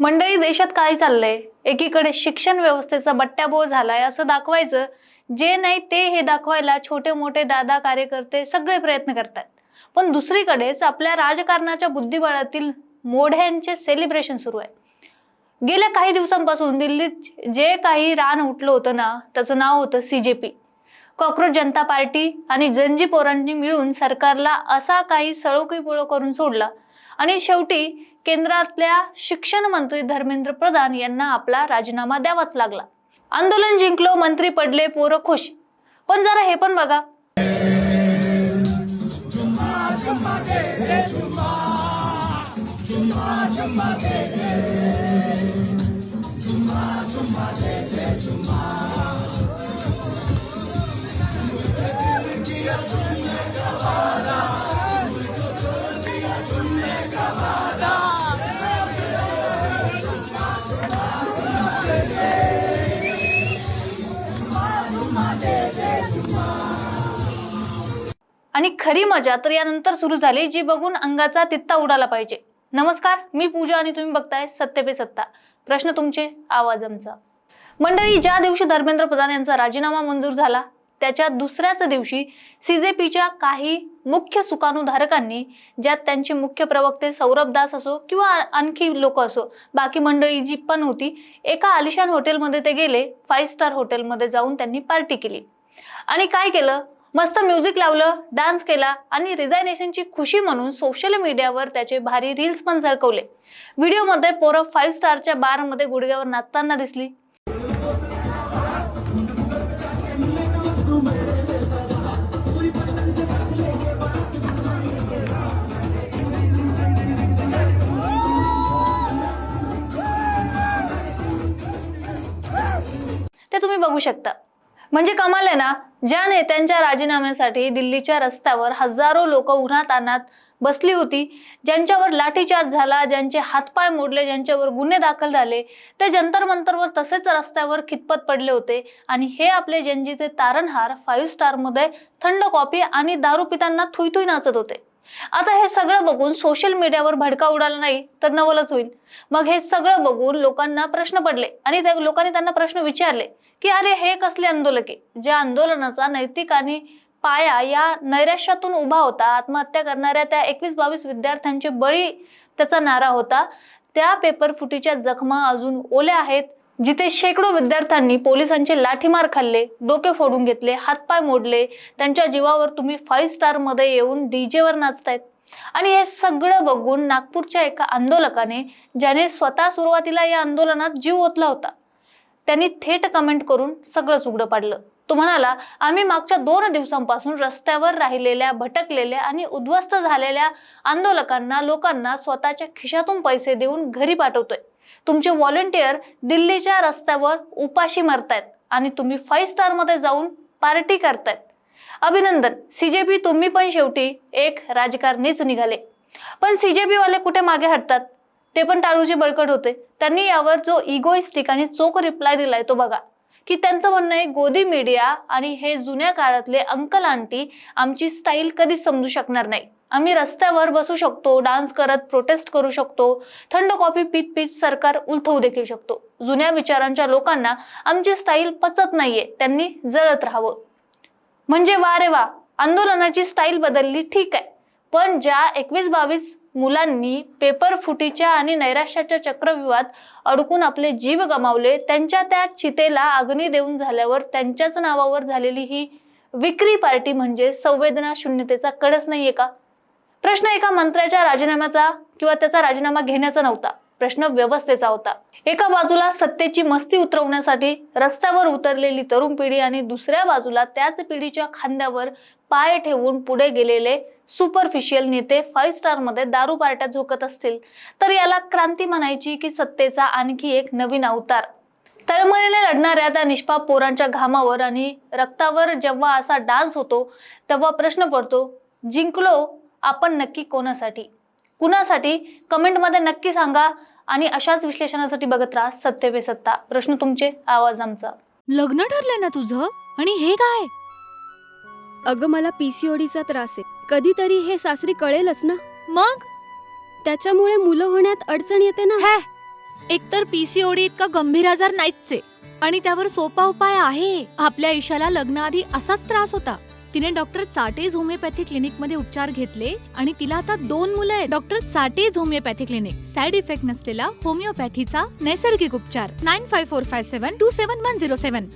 मंडळी, देशात काय चाललंय? एकीकडे शिक्षण व्यवस्थेचा बट्ट्याबोळ झालाय असं दाखवायचं, जे नाही ते हे दाखवायला छोटे मोठे दादा कार्यकर्ते सगळे प्रयत्न करतात. पण दुसरीकडेच आपल्या राजकारणाच्या बुद्धिबळातील मोढ्यांचे सेलिब्रेशन सुरू आहे. गेल्या काही दिवसांपासून दिल्लीत जे काही रान उठलं होतं ना, त्याचं नाव होतं CJP. कॉक्रोच जनता पार्टी आणि जनजी पोरांनी मिळून सरकारला असा काही सळोकीपोळो करून सोडला आणि शेवटी केंद्रातल्या शिक्षण मंत्री धर्मेंद्र प्रधान यांना आपला राजीनामा द्यावाच लागला. आंदोलन जिंकलो, मंत्री पडले, पोरं खुश. पण जरा हे पण बघा, आणि खरी मजा तर यानंतर सुरू झाली, जी बघून अंगाचा तित्ता उडाला पाहिजे. नमस्कार, मी पूजा आणि तुम्ही बघताय सत्य पे सत्ता. प्रश्न तुमचे, आवाज आमचा. मंडळी, ज्या दिवशी धर्मेंद्र प्रधान यांचा राजीनामा मंजूर झाला त्याच्या दुसऱ्याच दिवशी CJPच्या काही मुख्य सुकाणूधारकांनी, ज्यात त्यांचे मुख्य प्रवक्ते सौरभ दास असो किंवा आणखी लोक असो, बाकी मंडळी जी पण होती, एका आलिशान हॉटेलमध्ये ते गेले. 5 स्टार हॉटेलमध्ये जाऊन त्यांनी पार्टी केली आणि काय केलं, मस्त म्युझिक लावलं, डान्स केला आणि रिझायनेशनची खुशी म्हणून सोशल मीडियावर त्याचे भारी रील्स पण झळकवले. व्हिडिओमध्ये पोरं 5 स्टारच्या बारमध्ये गुडघ्यावर नाचताना दिसली. ते तुम्ही बघू शकता. म्हणजे कमाल आहे ना. ज्या नेत्यांच्या राजीनाम्यासाठी दिल्लीच्या रस्त्यावर हजारो लोक उन्हात तान्हात बसली होती, ज्यांच्यावर लाठीचार्ज झाला, ज्यांचे हातपाय मोडले, ज्यांच्यावर गुन्हे दाखल झाले, ते जंतर मंतरवर तसेच रस्त्यावर खितपत पडले होते. आणि हे आपले जनजीचे तारणहार 5 स्टार मध्ये थंड कॉफी आणि दारू पिताना थुई थुई नाचत होते. आता हे सगळं बघून सोशल मीडियावर भडका उडाला नाही तर नवलच होईल. मग हे सगळं बघून लोकांना प्रश्न पडले आणि त्या लोकांनी त्यांना प्रश्न विचारले की अरे हे कसले आंदोलके, ज्या आंदोलनाचा नैतिक आणि पाया या नैराश्यातून उभा होता, आत्महत्या करणाऱ्या त्या 21-22 विद्यार्थ्यांचे बळी त्याचा नारा होता, त्या पेपर फुटीच्या जखमा अजून ओल्या आहेत, जिथे शेकडो विद्यार्थ्यांनी पोलिसांचे लाठीमार खाल्ले, डोके फोडून घेतले, हातपाय मोडले, त्यांच्या जीवावर तुम्ही 5 स्टार मध्ये येऊन DJ वर नाचतायत. आणि हे सगळं बघून नागपूरच्या एका आंदोलकाने, ज्याने स्वतः सुरुवातीला या आंदोलनात जीव ओतला होता, त्यांनी थेट कमेंट करून सगळंच उघडं पाडलं. तो म्हणाला, आम्ही मागच्या 2 दिवसांपासून रस्त्यावर राहिलेल्या, भटकलेल्या आणि उद्ध्वस्त झालेल्या आंदोलकांना, लोकांना स्वतःच्या खिशातून पैसे देऊन घरी पाठवतोय. तुमचे व्हॉलंटियर दिल्लीच्या रस्त्यावर उपाशी मरतायत आणि तुम्ही 5 स्टार मध्ये जाऊन पार्टी करतायत. अभिनंदन. CJP तुम्ही पण शेवटी एक राजकारणीच निघाले. पण CJP वाले कुठे मागे हटतात? ते पण टाळूचे बळकट होते. त्यांनी यावर जो इगोइस्टिक आणि चोख रिप्लाय दिलाय तो बघा, की त्यांचं म्हणणं आहे, गोदी मीडिया आणि हे जुन्या काळातले अंकल आंटी आमची स्टाईल कधीच समजू शकणार नाही. आम्ही रस्त्यावर बसू शकतो, डान्स करत प्रोटेस्ट करू शकतो, थंड कॉफी पीत पीत सरकार उलथवू देखील शकतो. जुन्या विचारांच्या लोकांना आमची स्टाईल पचत नाहीये, त्यांनी जळत राहावं. म्हणजे वा रे वा, आंदोलनाची स्टाईल बदलली, ठीक आहे. पण ज्या 21-22 मुलांनी पेपर फुटीच्या आणि नैराश्याच्या चक्रव्यूहात अडकून आपले जीव गमावले, त्यांच्या त्या चितेला अग्नी देऊन झाल्यावर त्यांच्याच नावावर झालेली ही विक्री पार्टी म्हणजे संवेदना शून्यतेचा कळस नाहीये का? प्रश्न एका मंत्र्याच्या राजीनाम्याचा किंवा त्याचा राजीनामा घेण्याचा नव्हता, प्रश्न व्यवस्थेचा होता. एका बाजूला सत्तेची मस्ती उतरवण्यासाठी रस्त्यावर उतरलेली तरुण पिढी आणि दुसऱ्या बाजूला त्याच पिढीच्या खांद्यावर पाय ठेवून पुढे गेलेले सुपरफिशियल नेते 5 स्टार मध्ये दारू पार्ट्यात झोकत असतील तर याला क्रांती म्हणायची की सत्तेचा आणखी एक नवीन अवतार? तळमळीने लढणाऱ्या त्या निष्पाप पोरांच्या घामावर आणि रक्तावर जेव्हा असा डान्स होतो तेव्हा प्रश्न पडतो, जिंकलो आपण नक्की कोणासाठी, कुणासाठी? कमेंट मध्ये नक्की सांगा आणि अशाच विश्लेषणासाठी बघत राहा सत्य पे सत्ता. प्रश्न तुमचे, आवाज आमचा. लग्न ठरलंय ना तुझं? आणि हे काय? अगं मला PCODचा त्रास आहे. कधीतरी हे सासरी कळेलच ना. मग त्याच्यामुळे मुलं होण्यात अडचण येते ना. हे एकतर पीसीओडी इतका गंभीर आजार नाहीच आहे आणि त्यावर सोपा उपाय आहे. आपल्या ईशाला लग्नाआधी असाच त्रास होता. तिने डॉक्टर चाटेज होमिओपॅथी क्लिनिक मध्ये उपचार घेतले आणि तिला आता 2 मुलं आहेत. Doctor Chatej homeopathy clinic, side effect नसलेला होमिओपॅथीचा नैसर्गिक उपचार. 9545727107